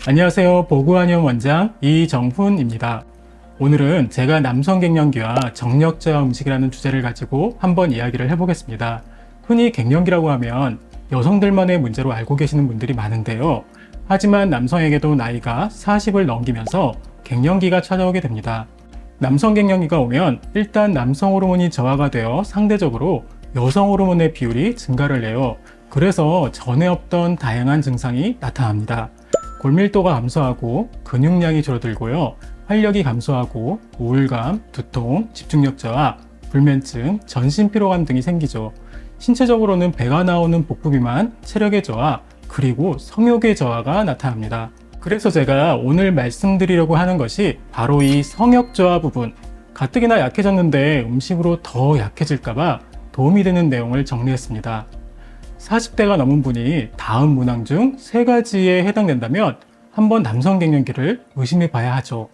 안녕하세요. 보구한의원 원장 이정훈입니다. 오늘은 제가 남성 갱년기와 정력 저하 음식이라는 주제를 가지고 한번 이야기를 해보겠습니다. 흔히 갱년기라고 하면 여성들만의 문제로 알고 계시는 분들이 많은데요. 하지만 남성에게도 나이가 40을 넘기면서 갱년기가 찾아오게 됩니다. 남성 갱년기가 오면 일단 남성 호르몬이 저하가 되어 상대적으로 여성 호르몬의 비율이 증가를 해요. 그래서 전에 없던 다양한 증상이 나타납니다. 골밀도가 감소하고 근육량이 줄어들고요. 활력이 감소하고 우울감, 두통, 집중력 저하, 불면증, 전신 피로감 등이 생기죠. 신체적으로는 배가 나오는 복부 비만, 체력의 저하, 그리고 성욕의 저하가 나타납니다. 그래서 제가 오늘 말씀드리려고 하는 것이 바로 이 성욕 저하 부분, 가뜩이나 약해졌는데 음식으로 더 약해질까봐 도움이 되는 내용을 정리했습니다. 40대가 넘은 분이 다음 문항 중 3가지에 해당된다면 한번 남성 갱년기를 의심해 봐야 하죠.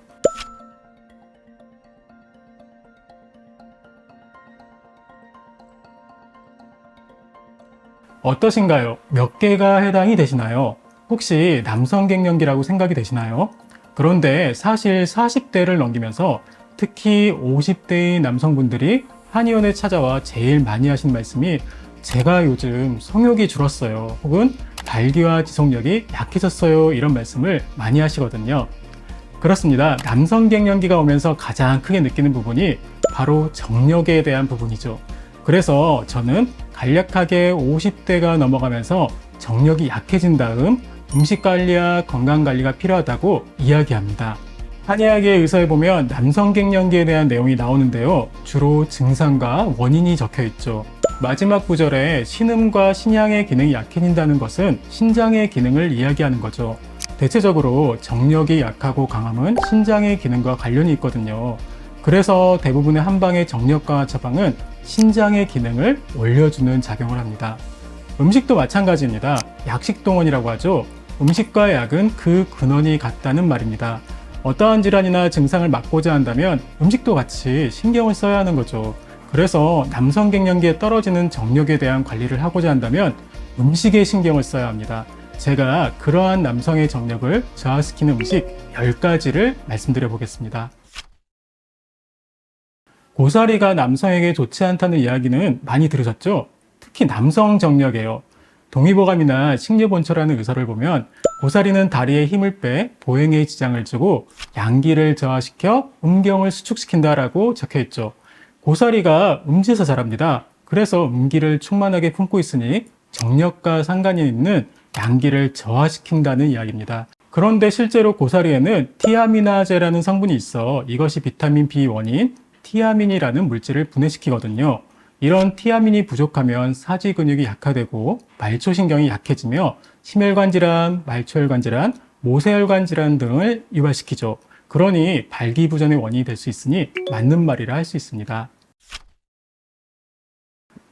어떠신가요? 몇 개가 해당이 되시나요? 혹시 남성 갱년기라고 생각이 되시나요? 그런데 사실 40대를 넘기면서 특히 50대의 남성분들이 한의원에 찾아와 제일 많이 하신 말씀이 제가 요즘 성욕이 줄었어요. 혹은 발기와 지속력이 약해졌어요. 이런 말씀을 많이 하시거든요. 그렇습니다. 남성 갱년기가 오면서 가장 크게 느끼는 부분이 바로 정력에 대한 부분이죠. 그래서 저는 간략하게 50대가 넘어가면서 정력이 약해진 다음 음식 관리와 건강 관리가 필요하다고 이야기합니다. 한의학의 의서에 보면 남성 갱년기에 대한 내용이 나오는데요. 주로 증상과 원인이 적혀 있죠. 마지막 구절에 신음과 신양의 기능이 약해진다는 것은 신장의 기능을 이야기하는 거죠. 대체적으로 정력이 약하고 강함은 신장의 기능과 관련이 있거든요. 그래서 대부분의 한방의 정력 강화 처방은 신장의 기능을 올려주는 작용을 합니다. 음식도 마찬가지입니다. 약식동원이라고 하죠. 음식과 약은 그 근원이 같다는 말입니다. 어떠한 질환이나 증상을 막고자 한다면 음식도 같이 신경을 써야 하는 거죠. 그래서 남성 갱년기에 떨어지는 정력에 대한 관리를 하고자 한다면 음식에 신경을 써야 합니다. 제가 그러한 남성의 정력을 저하시키는 음식 10가지를 말씀드려 보겠습니다. 고사리가 남성에게 좋지 않다는 이야기는 많이 들으셨죠? 특히 남성 정력이에요. 동의보감이나 식료본초라는 의서를 보면 고사리는 다리에 힘을 빼 보행에 지장을 주고 양기를 저하시켜 음경을 수축시킨다라고 적혀 있죠. 고사리가 음지에서 자랍니다. 그래서 음기를 충만하게 품고 있으니 정력과 상관이 있는 양기를 저하시킨다는 이야기입니다. 그런데 실제로 고사리에는 티아미나제라는 성분이 있어 이것이 비타민 B1인 티아민이라는 물질을 분해시키거든요. 이런 티아민이 부족하면 사지 근육이 약화되고 말초신경이 약해지며 심혈관 질환, 말초혈관 질환, 모세혈관 질환 등을 유발시키죠. 그러니 발기부전의 원인이 될 수 있으니 맞는 말이라 할 수 있습니다.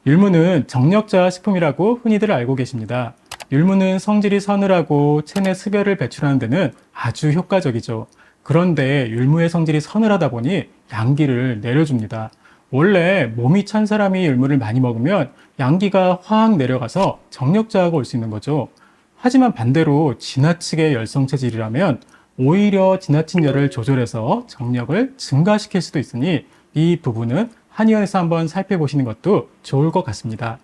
율무는 정력저하 식품이라고 흔히들 알고 계십니다. 율무는 성질이 서늘하고 체내 습열을 배출하는 데는 아주 효과적이죠. 그런데 율무의 성질이 서늘하다 보니 양기를 내려줍니다. 원래 몸이 찬 사람이 율무를 많이 먹으면 양기가 확 내려가서 정력저하가 올 수 있는 거죠. 하지만 반대로 지나치게 열성체질이라면 오히려 지나친 열을 조절해서 정력을 증가시킬 수도 있으니 이 부분은 한의원에서 한번 살펴보시는 것도 좋을 것 같습니다.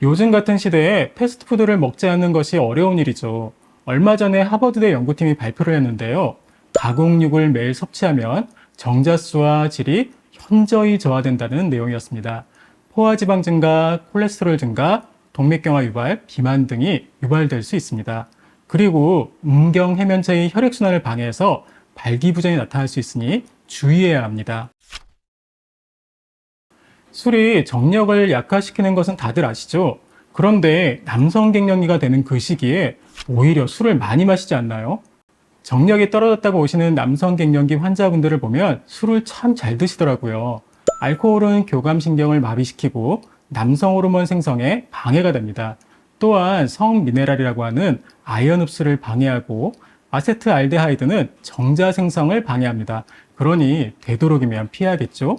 요즘 같은 시대에 패스트푸드를 먹지 않는 것이 어려운 일이죠. 얼마 전에 하버드대 연구팀이 발표를 했는데요. 가공육을 매일 섭취하면 정자수와 질이 현저히 저하된다는 내용이었습니다. 포화지방 증가, 콜레스테롤 증가, 동맥경화 유발, 비만 등이 유발될 수 있습니다. 그리고 음경 해면체의 혈액순환을 방해해서 발기부전이 나타날 수 있으니 주의해야 합니다. 술이 정력을 약화시키는 것은 다들 아시죠? 그런데 남성 갱년기가 되는 그 시기에 오히려 술을 많이 마시지 않나요? 정력이 떨어졌다고 오시는 남성 갱년기 환자분들을 보면 술을 참 잘 드시더라고요. 알코올은 교감신경을 마비시키고 남성 호르몬 생성에 방해가 됩니다. 또한 성미네랄이라고 하는 아연 흡수를 방해하고 아세트알데하이드는 정자 생성을 방해합니다. 그러니 되도록이면 피해야겠죠?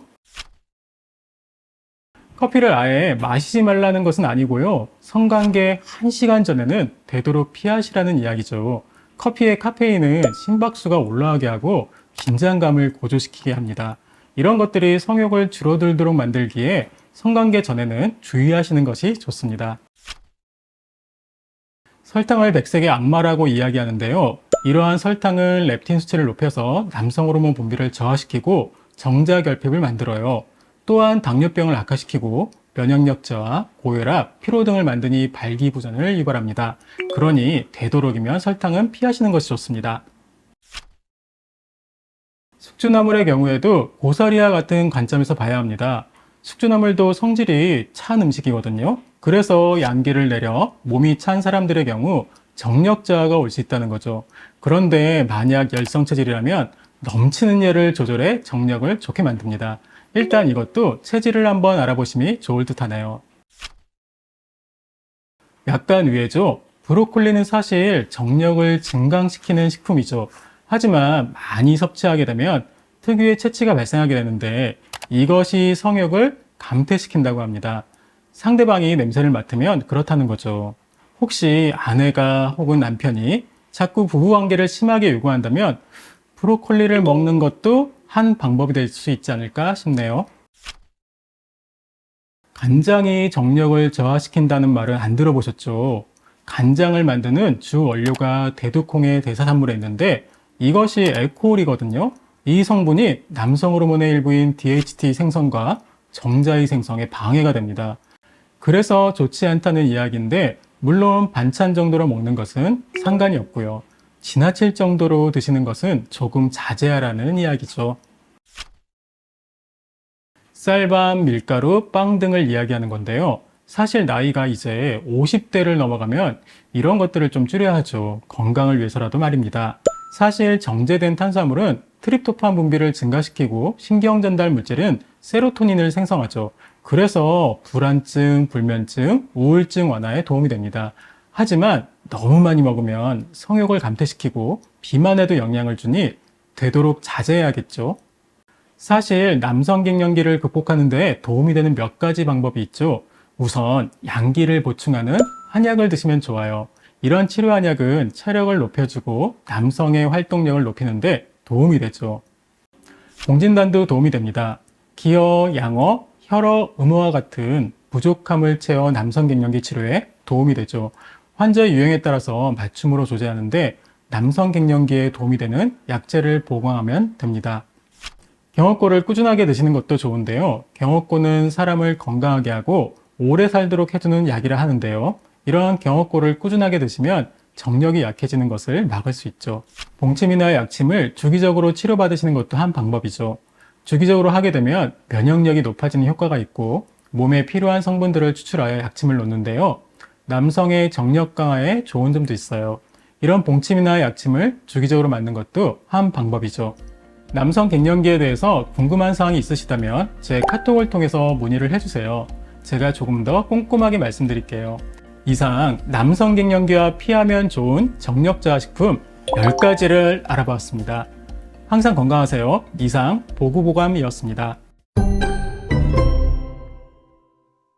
커피를 아예 마시지 말라는 것은 아니고요. 성관계 1시간 전에는 되도록 피하시라는 이야기죠. 커피의 카페인은 심박수가 올라가게 하고 긴장감을 고조시키게 합니다. 이런 것들이 성욕을 줄어들도록 만들기에 성관계 전에는 주의하시는 것이 좋습니다. 설탕을 백색의 악마라고 이야기하는데요. 이러한 설탕은 렙틴 수치를 높여서 남성 호르몬 분비를 저하시키고 정자결핍을 만들어요. 또한 당뇨병을 악화시키고 면역력 저하, 고혈압, 피로 등을 만드니 발기부전을 유발합니다. 그러니 되도록이면 설탕은 피하시는 것이 좋습니다. 숙주나물의 경우에도 고사리와 같은 관점에서 봐야 합니다. 숙주나물도 성질이 찬 음식이거든요. 그래서 양기를 내려 몸이 찬 사람들의 경우 정력 저하가 올 수 있다는 거죠. 그런데 만약 열성 체질이라면 넘치는 열을 조절해 정력을 좋게 만듭니다. 일단 이것도 체질을 한번 알아보심이 좋을 듯 하네요. 약간 의외죠. 브로콜리는 사실 정력을 증강시키는 식품이죠. 하지만 많이 섭취하게 되면 특유의 체취가 발생하게 되는데 이것이 성욕을 감퇴시킨다고 합니다. 상대방이 냄새를 맡으면 그렇다는 거죠. 혹시 아내가 혹은 남편이 자꾸 부부관계를 심하게 요구한다면 브로콜리를 먹는 것도 한 방법이 될 수 있지 않을까 싶네요. 간장이 정력을 저하시킨다는 말은 안 들어보셨죠? 간장을 만드는 주 원료가 대두콩의 대사산물에 있는데 이것이 알코올이거든요. 이 성분이 남성 호르몬의 일부인 DHT 생성과 정자의 생성에 방해가 됩니다. 그래서 좋지 않다는 이야기인데 물론 반찬 정도로 먹는 것은 상관이 없고요. 지나칠 정도로 드시는 것은 조금 자제하라는 이야기죠. 쌀밥, 밀가루, 빵 등을 이야기하는 건데요. 사실 나이가 이제 50대를 넘어가면 이런 것들을 좀 줄여야 하죠. 건강을 위해서라도 말입니다. 사실 정제된 탄수화물은 트립토판 분비를 증가시키고 신경 전달 물질인 세로토닌을 생성하죠. 그래서 불안증, 불면증, 우울증 완화에 도움이 됩니다. 하지만 너무 많이 먹으면 성욕을 감퇴시키고 비만에도 영향을 주니 되도록 자제해야겠죠. 사실 남성 갱년기를 극복하는 데 도움이 되는 몇 가지 방법이 있죠. 우선 양기를 보충하는 한약을 드시면 좋아요. 이런 치료 한약은 체력을 높여주고 남성의 활동력을 높이는데 도움이 되죠. 공진단도 도움이 됩니다. 기어, 양어, 혈어, 음어와 같은 부족함을 채워 남성 갱년기 치료에 도움이 되죠. 환자의 유형에 따라서 맞춤으로 조제하는데 남성 갱년기에 도움이 되는 약재를 보강하면 됩니다. 경옥고를 꾸준하게 드시는 것도 좋은데요. 경옥고는 사람을 건강하게 하고 오래 살도록 해주는 약이라 하는데요. 이러한 경옥고를 꾸준하게 드시면 정력이 약해지는 것을 막을 수 있죠. 봉침이나 약침을 주기적으로 치료받으시는 것도 한 방법이죠. 주기적으로 하게 되면 면역력이 높아지는 효과가 있고 몸에 필요한 성분들을 추출하여 약침을 놓는데요. 남성의 정력 강화에 좋은 점도 있어요. 이런 봉침이나 약침을 주기적으로 맞는 것도 한 방법이죠. 남성 갱년기에 대해서 궁금한 사항이 있으시다면 제 카톡을 통해서 문의를 해주세요. 제가 조금 더 꼼꼼하게 말씀드릴게요. 이상 남성 갱년기와 피하면 좋은 정력 저하 식품 10가지를 알아보았습니다. 항상 건강하세요. 이상 보구보감이었습니다.